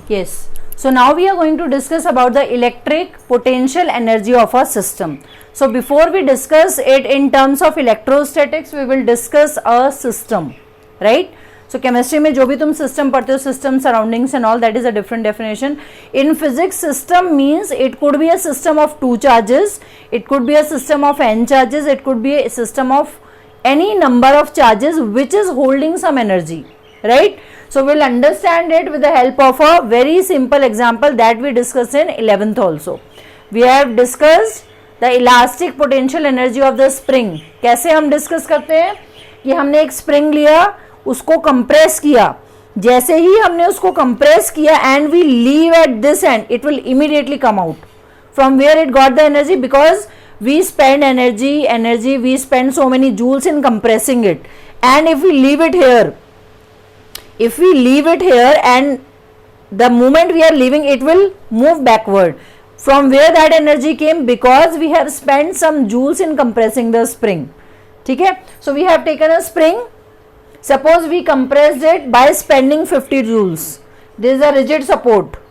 Yes. So now we are going to discuss about the electric potential energy of a system. So before we discuss it in terms of electrostatics, we will discuss a system, right? So chemistry में जो भी तुम system पढ़ते हो, system, surroundings and all, that is a different definition. In physics, system means it could be a system of two charges, it could be a system of n charges, it could be a system of any number of charges which is holding some energy, right? So we'll understand it with the help of a very simple example that we discussed in 11th also. We have discussed the elastic potential energy of the spring. कैसे हम discuss करते हैं कि हमने एक spring लिया, उसको compress किया, जैसे ही हमने उसको कंप्रेस किया and we leave at this end, it will immediately come out. From where it got the energy? Because we spend energy, we spend so many joules in compressing it, and if we leave it here and the moment we are leaving, it will move backward. From where that energy came? Because we have spent some joules in compressing the spring. ठीक है? So we have taken a spring, suppose we compressed it by spending 50 joules. This is a rigid support,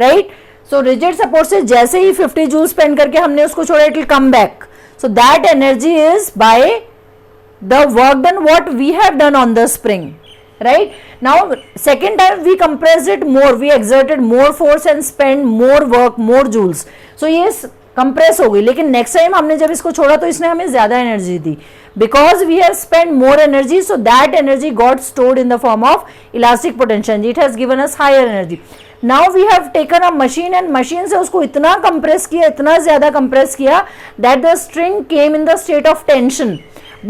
right? So rigid support से जैसे ही 50 joule spend करके हमने उसको छोड़ा, it will come back. So that energy is by the work done what we have done on the spring, right? Now second time we compressed it more, we exerted more force and spent more work, more joules. So ये compress हो गई, लेकिन next time हमने जब इसको छोड़ा तो इसने हमें ज्यादा energy the. Because we have spent more energy, so that energy got stored in the form of elastic potential. It has given us higher energy. Now we have taken a machine and machine से उसको इतना compress किया, इतना ज़्यादा compress किया that the string came in the state of tension.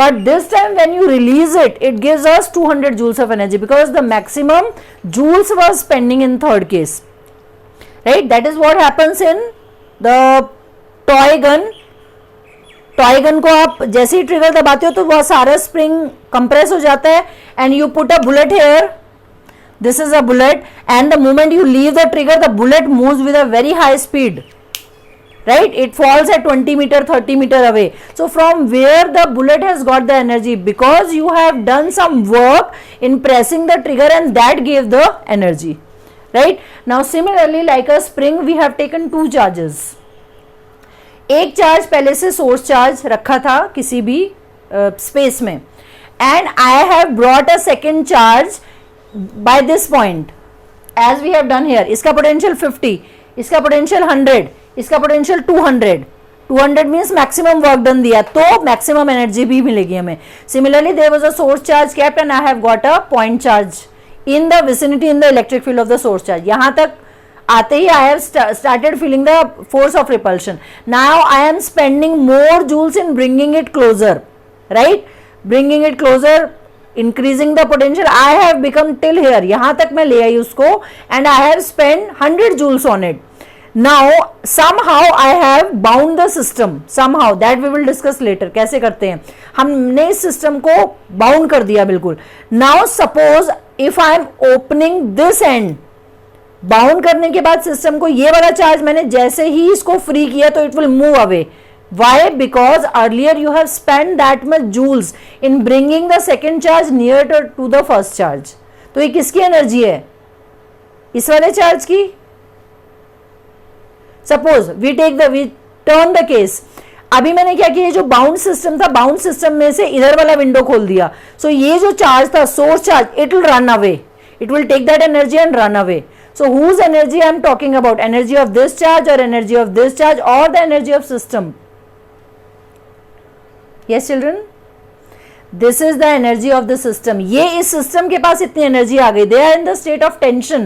But this time when you release it, it gives us 200 joules of energy because the maximum joules was spending in third case, right? That is what happens in the toy gun. Toy gun को आप जैसे ही trigger दबाते हो तो वह सारा spring compress हो जाता है and you put a bullet here. This is a bullet, and the moment you leave the trigger, the bullet moves with a very high speed, right? It falls at 20 meter, 30 meter away. So from where the bullet has got the energy? Because you have done some work in pressing the trigger and that gave the energy, right? Now similarly, like a spring, we have taken two charges. एक charge पहले से source charge रखा था किसी भी space में, and I have brought a second charge by this point as we have done here. इसका potential 50, इसका potential 100, इसका potential 200 means maximum work done दिया तो maximum energy भी मिलेगी हमें. Similarly there was a source charge kept and I have got a point charge in the vicinity in the electric field of the source charge. यहाँ तक आते ही I have started feeling the force of repulsion. Now I am spending more joules in bringing it closer, right? Bringing it closer, increasing the potential. I have become till here, यहाँ तक मैं ले आई उसको and I have spent 100 joules on it. Now somehow I have bound the system, somehow that we will discuss later. कैसे करते हैं? हमने इस सिस्टम को बाउंड कर दिया बिल्कुल. Now suppose if I am opening this end, bound करने के बाद सिस्टम को ये वाला चार्ज मैंने जैसे ही इसको फ्री किया तो it will move away. Why? Because earlier you have spent that much joules in bringing the second charge near to the first charge. तो ये किसकी एनर्जी है? इस वाले चार्ज की. Suppose we turn the case. अभी मैंने क्या किया, जो बाउंड सिस्टम था, बाउंड सिस्टम में से इधर वाला विंडो खोल दिया. So ये जो चार्ज था, source charge, it will run away. It will take that energy and run away. So whose energy I am talking about? Energy of this charge or energy of this charge or the energy of system? Yes children, this is the energy of the system. ये इस system के पास इतनी energy आ गई. They are in the state of tension.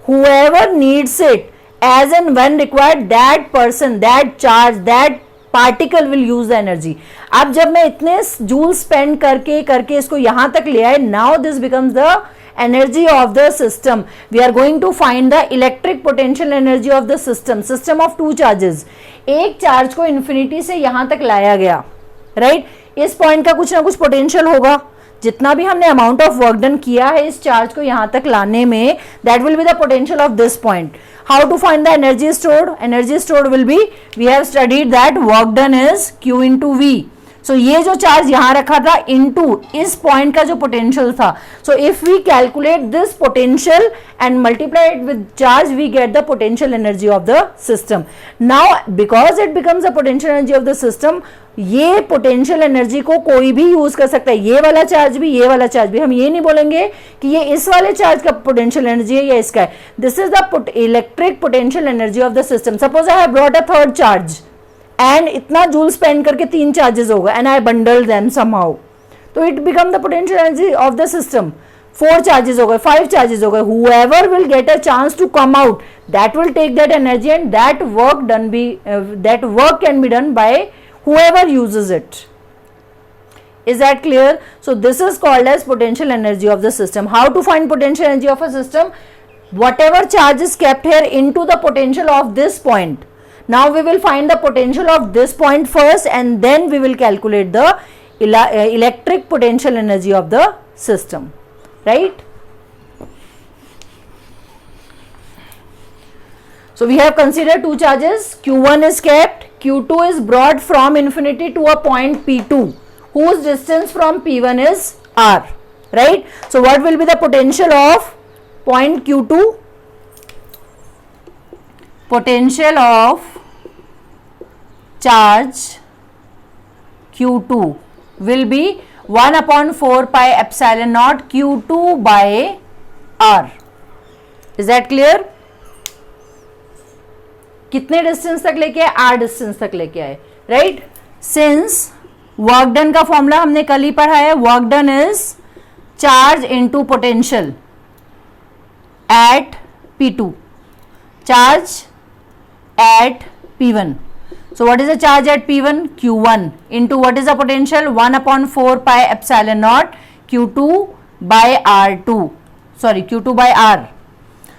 Whoever needs it as and when required, that person, that charge, that particle will use the energy. अब जब मैं इतने joule spend करके इसको यहाँ तक ले आए, now this becomes the energy of the system. We are going to find the electric potential energy of the system. System of two charges. एक चार्ज को इन्फिनिटी से यहाँ तक लाया गया, राइट? इस पॉइंट का कुछ ना कुछ पोटेंशियल होगा. जितना भी हमने अमाउंट ऑफ वर्क डन किया है इस चार्ज को यहाँ तक लाने में, that will be the potential of this point. How to find the energy stored? Energy stored will be, we have studied that work done is Q into V. So ये जो चार्ज यहां रखा था इनटू इस point का जो potential था, so if we calculate this potential and multiply it with charge we get the potential energy of the system. Now because it becomes the potential energy of the system, ये potential energy को कोई भी use कर सकता है, ये वाला charge भी, ये वाला चार्ज भी. हम ये नहीं बोलेंगे कि ये इस वाले चार्ज का पोटेंशियल एनर्जी है या इसका है. This is the electric potential energy of the system. Suppose I have brought a third charge and इतना जूल स्पेंड करके 3 चार्जेस हो गए and I bundle them somehow, तो it become the potential energy of the system. 4 charges हो गए, 5 charges हो गए. whoever will get a chance to come out, that will take that energy and that work can be done by whoever uses it. Is that clear? So this is called as potential energy of the system. How to find potential energy of a system? Whatever charge is kept here into the potential of this point. Now we will find the potential of this point first and then we will calculate the electric potential energy of the system, right? So we have considered 2 charges. Q1 is kept, Q2 is brought from infinity to a point P2 whose distance from P1 is R, right? So what will be the potential of point Q2? Potential of charge Q2 will be 1 upon 4 pi epsilon naught Q2 by R. Is that clear? कितने distance तक लेके आए? R distance तक लेके आए, right? Since work done का formula हमने कल ही पढ़ा है. Work done is charge into potential at P2, charge at P1. So what is the charge at P1? Q1 into what is the potential? 1 upon 4 pi epsilon naught Q2 by R2. Sorry, Q2 by R.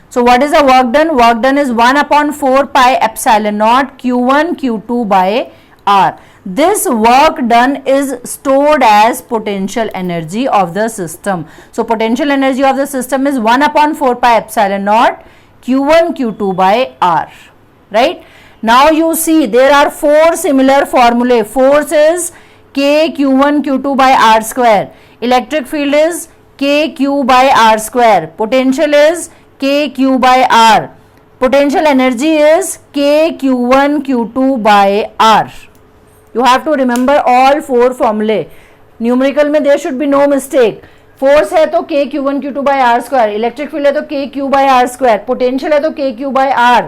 So what is the work done? Work done is 1 upon 4 pi epsilon naught Q1 Q2 by R. This work done is stored as potential energy of the system. So potential energy of the system is 1 upon 4 pi epsilon naught Q1 Q2 by R, right? Now you see there are 4 similar formulae. Force is K Q1 Q2 by R square. Electric field is K Q by R square. Potential is K Q by R. Potential energy is K Q1 Q2 by R. You have to remember all 4 formulae. Numerical में there should be no mistake. Force है तो K Q1 Q2 by R square. Electric field है तो K Q by R square. Potential है तो K Q by R.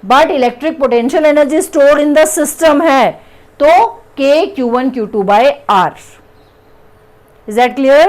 But electric potential energy store in the system है तो K Q1 Q2 by R. Is that clear?